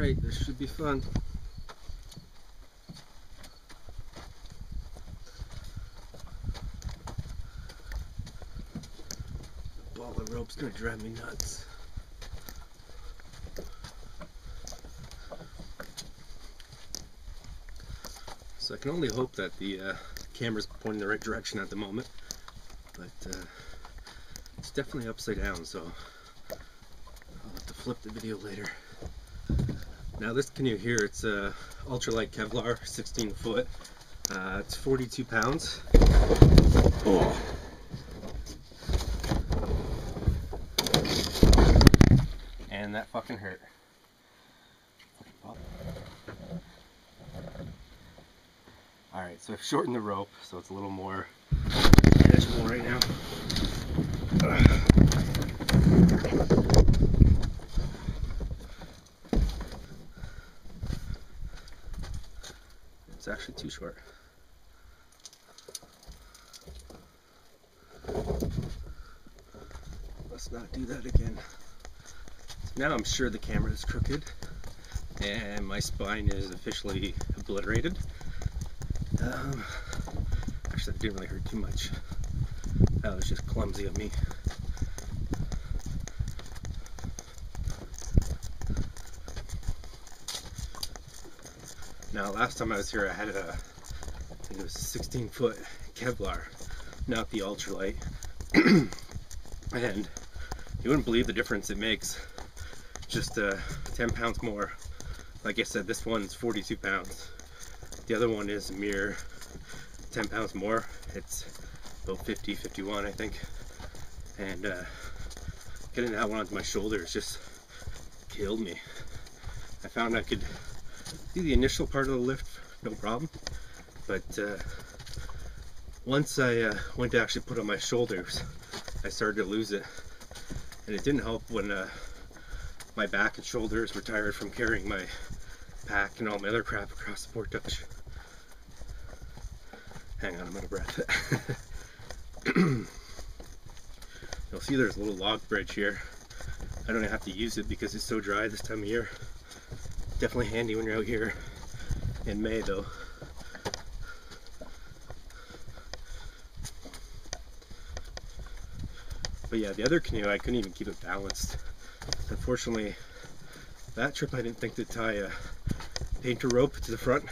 Alright, this should be fun. The ball of rope's gonna drive me nuts. So I can only hope that the camera's pointing the right direction at the moment, but it's definitely upside down, so I'll have to flip the video later. Now this canoe here, it's a Ultra-light Kevlar, 16 foot. It's 42 pounds. Oh. And that fucking hurt. Alright, so I've shortened the rope, so it's a little more manageable right now. It's actually too short. Let's not do that again. So now I'm sure the camera is crooked and my spine is officially obliterated. Actually, that didn't really hurt too much. That was just clumsy of me. Now, last time I was here, I had I think it was a 16 foot Kevlar, not the ultralight. And you wouldn't believe the difference it makes. Just 10 pounds more. Like I said, this one's 42 pounds. The other one is a mere 10 pounds more. It's about 50, 51, I think. And getting that one onto my shoulders just killed me. I found I could do the initial part of the lift, no problem. But once I went to actually put on my shoulders, I started to lose it. And it didn't help when my back and shoulders were tired from carrying my pack and all my other crap across the portage. Hang on, I'm out of breath. You'll see there's a little log bridge here. I don't have to use it because it's so dry this time of year. Definitely handy when you're out here in May though. But yeah, the other canoe, I couldn't even keep it balanced. Unfortunately, that trip I didn't think to tie a painter rope to the front.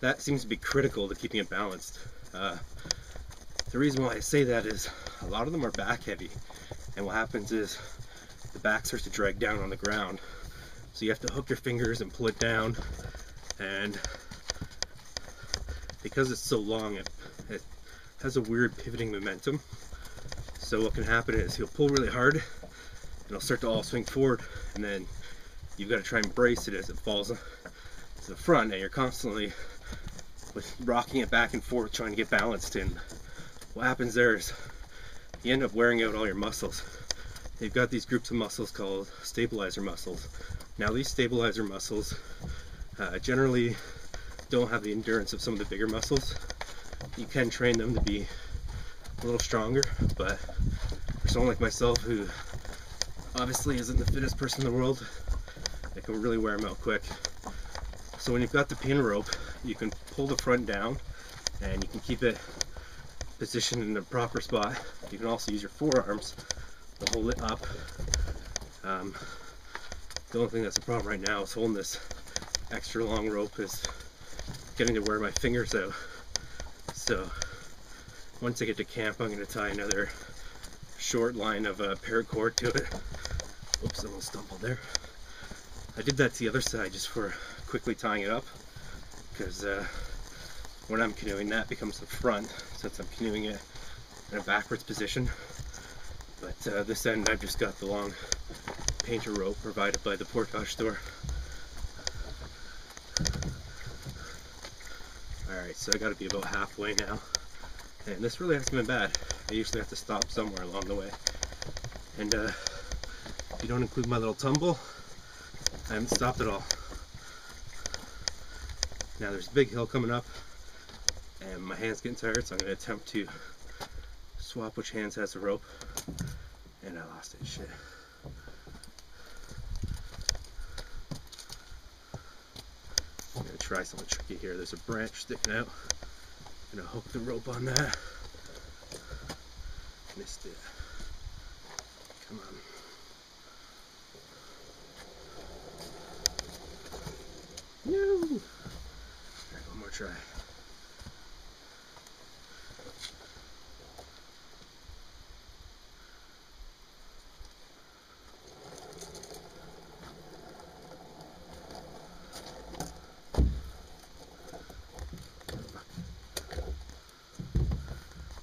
That seems to be critical to keeping it balanced. The reason why I say that is a lot of them are back heavy, and what happens is the back starts to drag down on the ground. So you have to hook your fingers and pull it down, and because it's so long, it has a weird pivoting momentum. So what can happen is you'll pull really hard, and it'll start to all swing forward, and then you've got to try and brace it as it falls to the front, and you're constantly rocking it back and forth trying to get balanced. And what happens there is you end up wearing out all your muscles. You've got these groups of muscles called stabilizer muscles. Now these stabilizer muscles generally don't have the endurance of some of the bigger muscles. You can train them to be a little stronger, but for someone like myself who obviously isn't the fittest person in the world, it can really wear them out quick. So when you've got the pin rope, you can pull the front down and you can keep it positioned in the proper spot. You can also use your forearms to hold it up. The only thing that's a problem right now is holding this extra long rope is getting to wear my fingers out. So once I get to camp, I'm going to tie another short line of paracord to it. Oops, I almost stumbled there. I did that to the other side just for quickly tying it up, because when I'm canoeing, that becomes the front since I'm canoeing it in a backwards position. But this end, I've just got the long painter rope provided by the portage store. Alright, so I got to be about halfway now, and this really hasn't been bad. I usually have to stop somewhere along the way, and if you don't include my little tumble, I haven't stopped at all. Now there's a big hill coming up, and my hand's getting tired, so I'm going to attempt to swap which hand has the rope, and I lost it. Shit. try something tricky here. There's a branch sticking out. I'm gonna hook the rope on that. Missed it. Come on. No! Alright, one more try.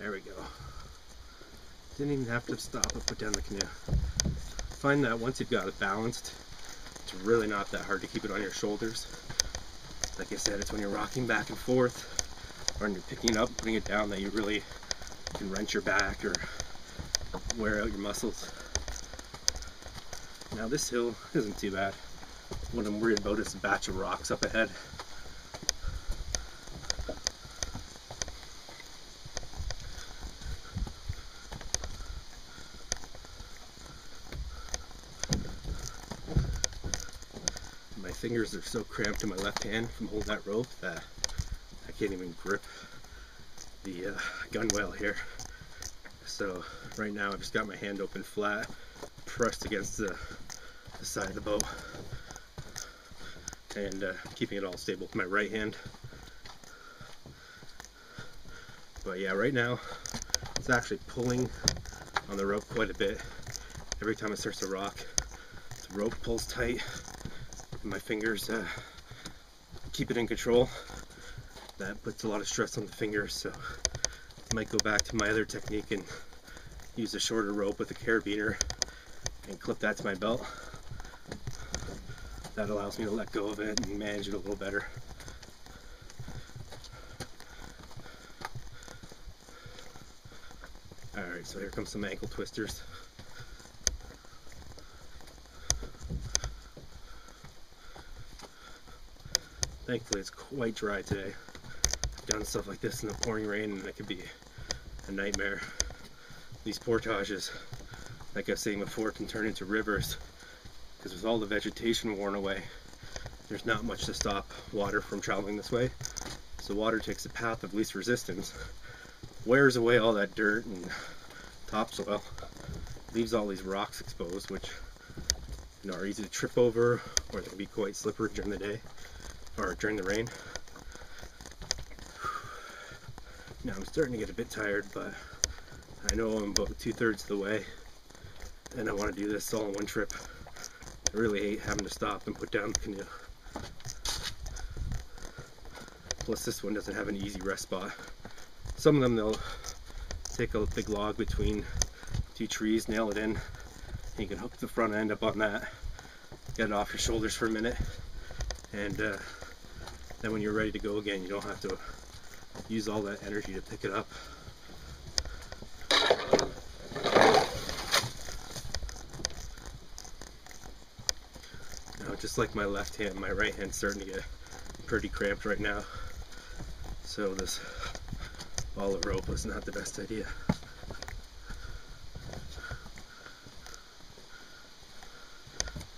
There we go. Didn't even have to stop and put down the canoe. Find that once you've got it balanced, it's really not that hard to keep it on your shoulders. Like I said, it's when you're rocking back and forth, or when you're picking it up, putting it down, that you really can wrench your back or wear out your muscles. Now this hill isn't too bad. What I'm worried about is a batch of rocks up ahead. My fingers are so cramped in my left hand from holding that rope that I can't even grip the gunwale here. So right now I've just got my hand open flat, pressed against the side of the boat, and keeping it all stable with my right hand. But yeah, right now it's actually pulling on the rope quite a bit. Every time it starts to rock, the rope pulls tight. My fingers keep it in control. That puts a lot of stress on the fingers, so I might go back to my other technique and use a shorter rope with a carabiner and clip that to my belt. That allows me to let go of it and manage it a little better. Alright, so here comes some ankle twisters. Thankfully it's quite dry today. I've done stuff like this in the pouring rain and it could be a nightmare. These portages, like I was saying before, can turn into rivers because with all the vegetation worn away, there's not much to stop water from traveling this way. So water takes the path of least resistance, wears away all that dirt and topsoil, leaves all these rocks exposed, which are easy to trip over, or they can be quite slippery during the day or during the rain. Now I'm starting to get a bit tired, but I know I'm about 2/3 of the way and I want to do this all in one trip. I really hate having to stop and put down the canoe. Plus this one doesn't have an easy rest spot. Some of them they'll take a big log between two trees, nail it in, and you can hook the front end up on that, get it off your shoulders for a minute, and then when you're ready to go again, you don't have to use all that energy to pick it up. Now, just like my left hand, my right hand's starting to get pretty cramped right now. So this ball of rope was not the best idea.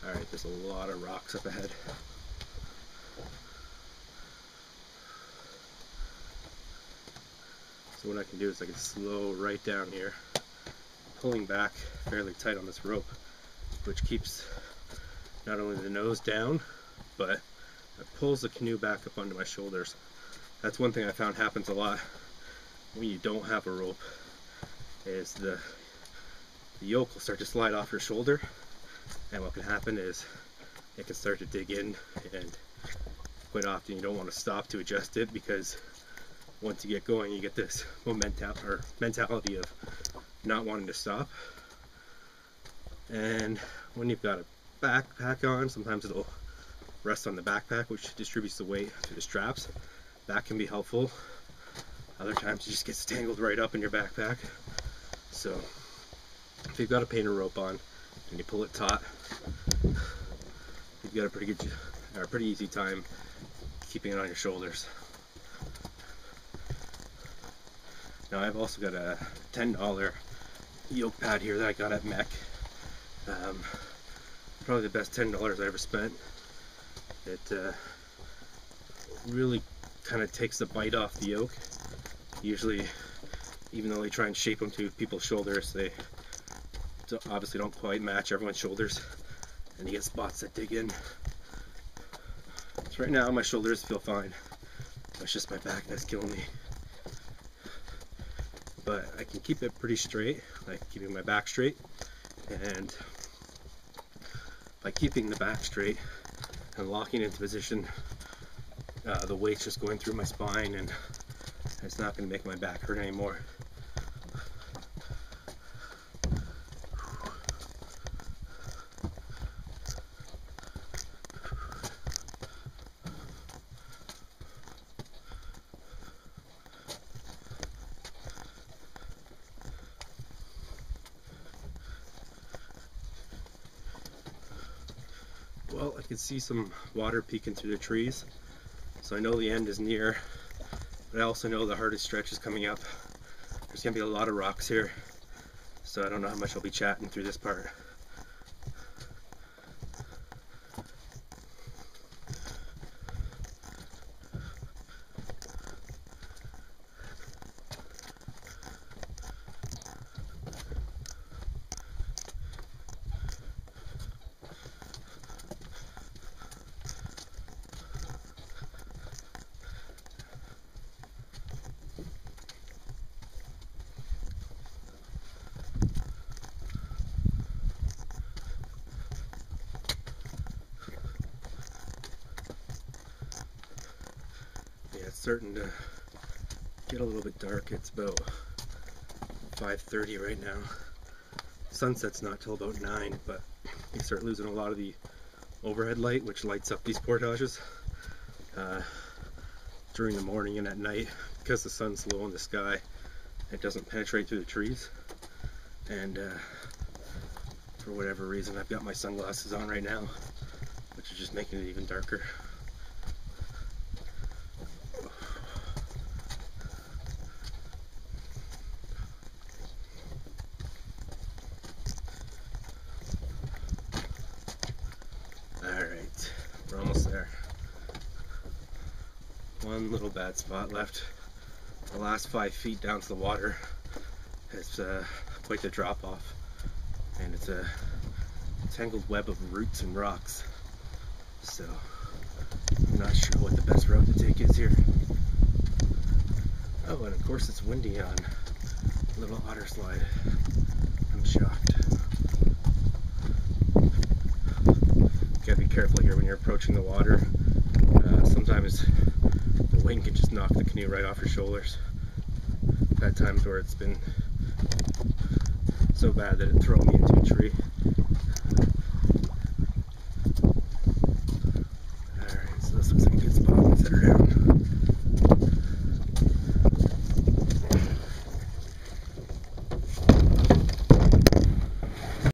Alright, there's a lot of rocks up ahead. So what I can do is I can slow right down here, pulling back fairly tight on this rope, which keeps not only the nose down, but it pulls the canoe back up onto my shoulders. That's one thing I found happens a lot when you don't have a rope, is the yoke will start to slide off your shoulder, and what can happen is it can start to dig in, and quite often you don't want to stop to adjust it, because once you get going you get this mentality of not wanting to stop. And when you've got a backpack on, sometimes it'll rest on the backpack, which distributes the weight to the straps. That can be helpful. Other times it just gets tangled right up in your backpack. So if you've got a painter rope on and you pull it taut, you've got a pretty easy time keeping it on your shoulders. Now I've also got a $10 yoke pad here that I got at Mech. Probably the best $10 I ever spent. It really kind of takes the bite off the yoke. Usually, even though they try and shape them to people's shoulders, they obviously don't quite match everyone's shoulders, and you get spots that dig in. So right now my shoulders feel fine. It's just my back that's killing me. But I can keep it pretty straight, like keeping my back straight, and by keeping the back straight and locking into position, the weight's just going through my spine and it's not going to make my back hurt anymore. Well, I can see some water peeking through the trees, so I know the end is near, but I also know the hardest stretch is coming up. There's going to be a lot of rocks here, so I don't know how much I'll be chatting through this part. It's starting to get a little bit dark. It's about 5:30 right now. Sunset's not till about 9, but you start losing a lot of the overhead light, which lights up these portages during the morning and at night. Because the sun's low in the sky, it doesn't penetrate through the trees, and for whatever reason I've got my sunglasses on right now, which is just making it even darker. Alright, we're almost there. One little bad spot left. The last 5 feet down to the water is quite the drop off, and it's a tangled web of roots and rocks, so I'm not sure what the best route to take is here. Oh, and of course it's windy on Little Otterslide. I'm shocked. Gotta be careful here when you're approaching the water. Sometimes the wind can just knock the canoe right off your shoulders. I've had times where it's been so bad that it threw me into a tree. Alright, so this looks like a good spot to set her down.